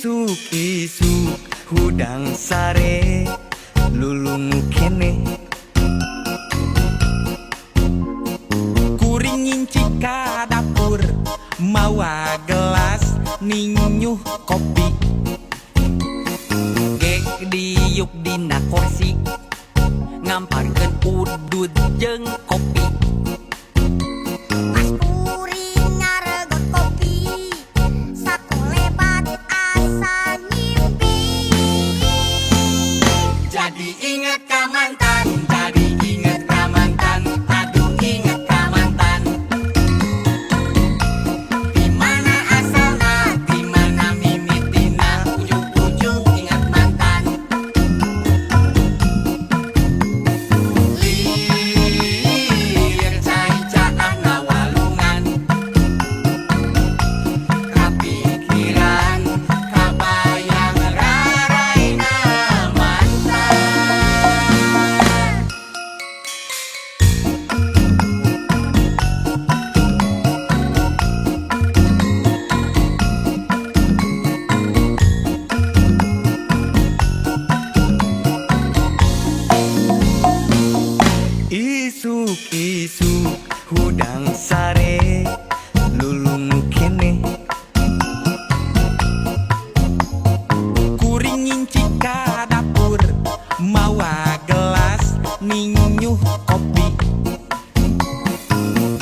Isuk-isuk hudang sare lulungu kene kuring nginci ka dapur mawa gelas ninyuh kopi gek diuk dina kursi ngamparkeun udud jeung kopi. Jadi inget ka mantan, jadi inget ka mantan, aduh inget ka mantan. Dimana asalna, dimana mimitina, ujung-ujung inget mantan. Lir cai-caan walungan, kapikiran, kabayang raraina mantan. Isuk-isuk hudang sare lulungu kene kuring nginci ka dapur mawa gelas ninyuh kopi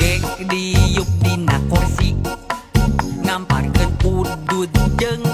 gek diuk dina kursi ngamparkeun udud jeung